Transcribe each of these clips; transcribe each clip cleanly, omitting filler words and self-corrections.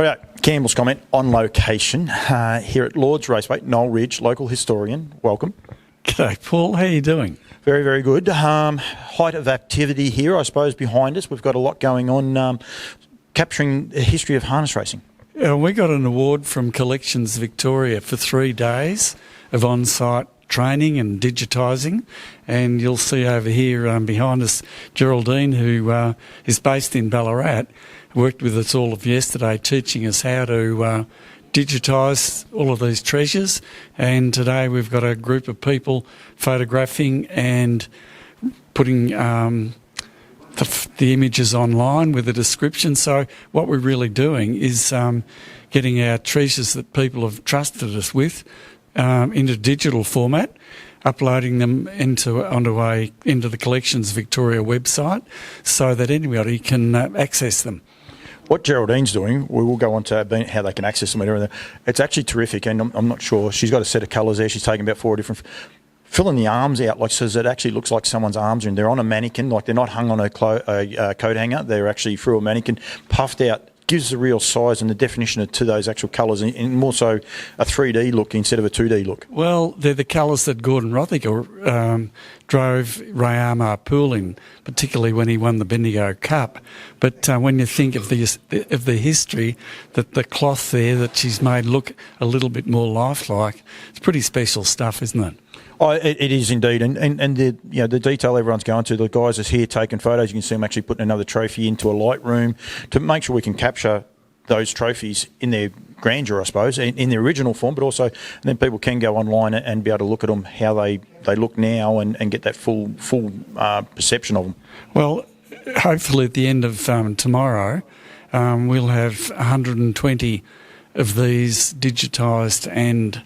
All right, Campbell's comment on location here at Lord's Raceway. Noel Ridge, local historian. Welcome. G'day, Paul. How are you doing? Very, very good. Height of activity here, I suppose, behind us. We've got a lot going on, capturing the history of harness racing. We got an award from Collections Victoria for 3 days of on-site training and digitising, and you'll see over here behind us Geraldine, who is based in Ballarat, worked with us all of yesterday teaching us how to digitise all of these treasures, and today we've got a group of people photographing and putting the images online with a description. So what we're really doing is getting our treasures that people have trusted us with into digital format, uploading them into the Collections Victoria website so that anybody can access them. What Geraldine's doing, we will go on to how they can access them and everything. It's actually terrific, and I'm not sure. She's got a set of colours there. She's taken about 4 different... Filling the arms out, like, so it actually looks like someone's arms are in. They're on a mannequin, like they're not hung on a coat hanger. They're actually through a mannequin, puffed out. Gives the real size and the definition to those actual colours, and more so a 3D look instead of a 2D look. Well, they're the colours that Gordon Rothiger drove Ray Armour Pool in, particularly when he won the Bendigo Cup. But when you think of the history, that the cloth there that she's made look a little bit more lifelike, it's pretty special stuff, isn't it? Oh, it is indeed, and the detail everyone's going to. The guys is here taking photos. You can see them actually putting another trophy into a light room to make sure we can capture those trophies in their grandeur, I suppose, in their original form, but also then people can go online and be able to look at them how they look now and get that full perception of them. Well, hopefully at the end of tomorrow, we'll have 120 of these digitised and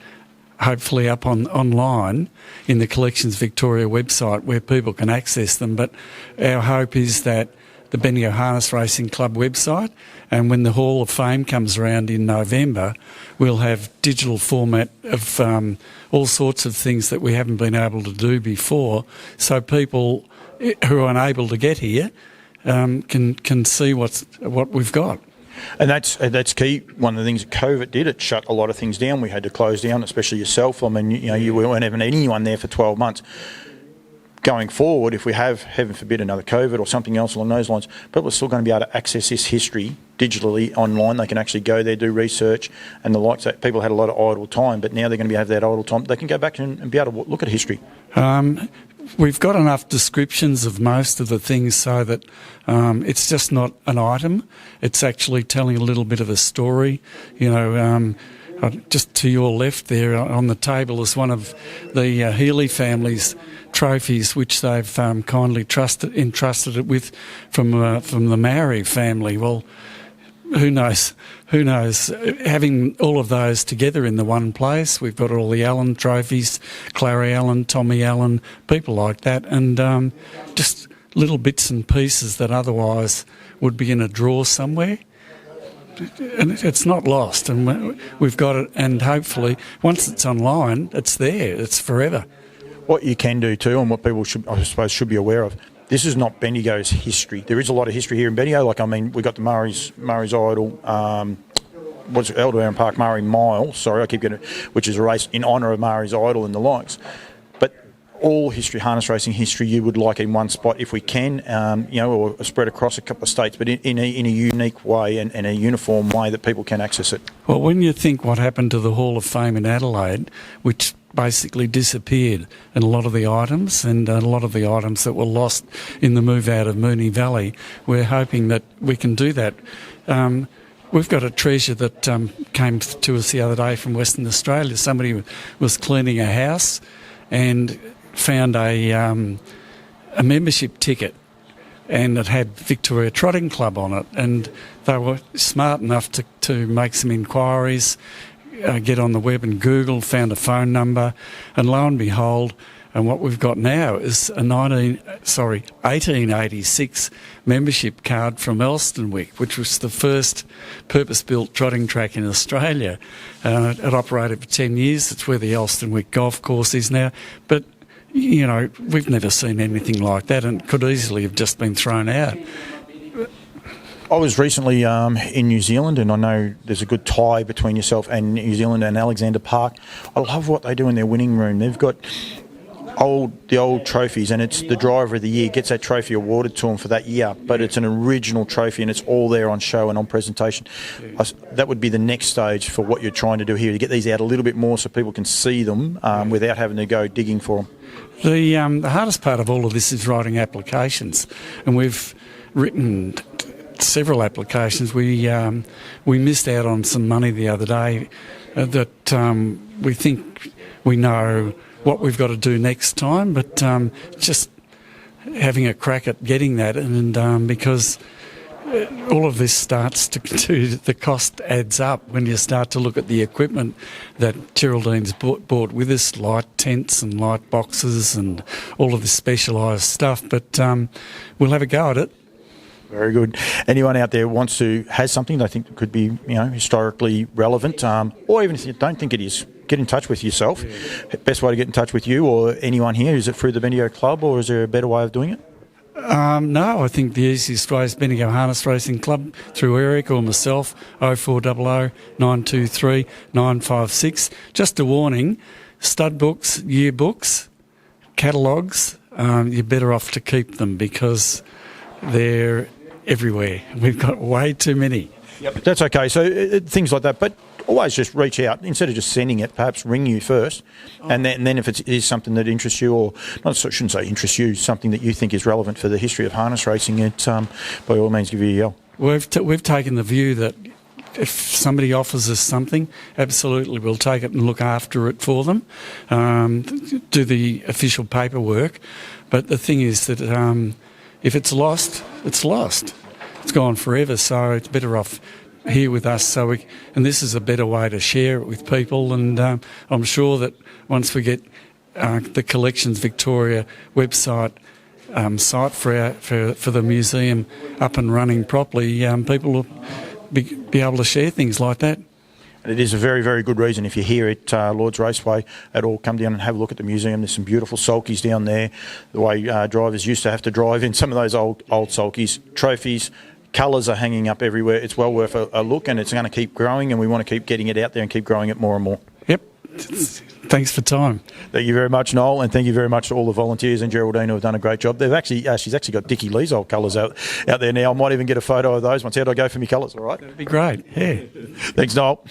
hopefully up online in the Collections Victoria website where people can access them. But our hope is that the Bendigo Harness Racing Club website, and when the Hall of Fame comes around in November, we'll have digital format of all sorts of things that we haven't been able to do before, so people who are unable to get here can see what we've got. And that's key. One of the things that COVID did, it shut a lot of things down. We had to close down, especially yourself. I mean, you weren't having anyone there for 12 months. Going forward, if we have, heaven forbid, another COVID or something else along those lines, people are still going to be able to access this history digitally online. They can actually go there, do research and the likes. That people had a lot of idle time, but now they're going to have that idle time. They can go back and be able to look at history. We've got enough descriptions of most of the things so that it's just not an item. It's actually telling a little bit of a story. Just to your left there on the table is one of the Healy family's trophies, which they've kindly entrusted it with from the Maori family. Well, who knows? Having all of those together in the one place, we've got all the Allen trophies, Clary Allen, Tommy Allen, people like that, and just little bits and pieces that otherwise would be in a drawer somewhere. And it's not lost, and we've got it, and hopefully once it's online, it's there, it's forever. What you can do too, and what people should be aware of, this is not Bendigo's history. There is a lot of history here in Bendigo. Like, I mean, we got the Murray's Idol, Elderdown Park Murray Mile. Sorry, I keep getting it, which is a race in honour of Murray's Idol and the likes. But all history, harness racing history, you would like in one spot if we can, or spread across a couple of states, but in a unique way and a uniform way that people can access it. Well, when you think what happened to the Hall of Fame in Adelaide, which basically disappeared, and a lot of the items that were lost in the move out of Moonee Valley, we're hoping that we can do that. We've got a treasure that came to us the other day from Western Australia. Somebody was cleaning a house and found a membership ticket, and it had Victoria Trotting Club on it, and they were smart enough to make some inquiries, get on the web and Google, found a phone number, and lo and behold, and what we've got now is a 1886 membership card from Elstonwick, which was the first purpose-built trotting track in Australia. It operated for 10 years. It's where the Elstonwick golf course is now. But, we've never seen anything like that, and could easily have just been thrown out. I was recently in New Zealand, and I know there's a good tie between yourself and New Zealand and Alexander Park. I love what they do in their winning room. They've got the old trophies, and it's the driver of the year gets that trophy awarded to him for that year, but it's an original trophy and it's all there on show and on presentation. That would be the next stage for what you're trying to do here, to get these out a little bit more so people can see them without having to go digging for them. The hardest part of all of this is writing applications, and we've written several applications. We missed out on some money the other day that we think we know what we've got to do next time, but just having a crack at getting that, and because all of this starts the cost adds up when you start to look at the equipment that Geraldine's bought with us, light tents and light boxes and all of this specialised stuff, but we'll have a go at it. Very good. Anyone out there has something they think could be, historically relevant, or even if you don't think it is, get in touch with yourself. Yeah. Best way to get in touch with you or anyone here, is it through the Bendigo Club, or is there a better way of doing it? No, I think the easiest way is Bendigo Harness Racing Club through Eric or myself, 0400 923 956. Just a warning, stud books, yearbooks, catalogues, you're better off to keep them because they're everywhere. We've got way too many. Yep, that's okay. So things like that, but always just reach out instead of just sending it. Perhaps ring you first, and then if it is something that interests you, or not, I shouldn't say interests you, something that you think is relevant for the history of harness racing, it by all means give you a yell. We've taken the view that if somebody offers us something, absolutely we'll take it and look after it for them, do the official paperwork. But the thing is that if it's lost, it's lost. It's gone forever, so it's better off here with us. And this is a better way to share it with people. And I'm sure that once we get the Collections Victoria website site for the museum up and running properly, people will be able to share things like that. And it is a very, very good reason. If you're here at Lord's Raceway at all, come down and have a look at the museum. There's some beautiful sulkies down there, the way drivers used to have to drive in some of those old sulkies. Trophies, colours are hanging up everywhere. It's well worth a look, and it's going to keep growing, and we want to keep getting it out there and keep growing it more and more. Yep. Thanks for time. Thank you very much, Noel, and thank you very much to all the volunteers and Geraldine who have done a great job. She's actually got Dickie Lee's old colours out there now. I might even get a photo of those once. How do I go for my colours? All right? That'd be great. Yeah. Thanks, Noel.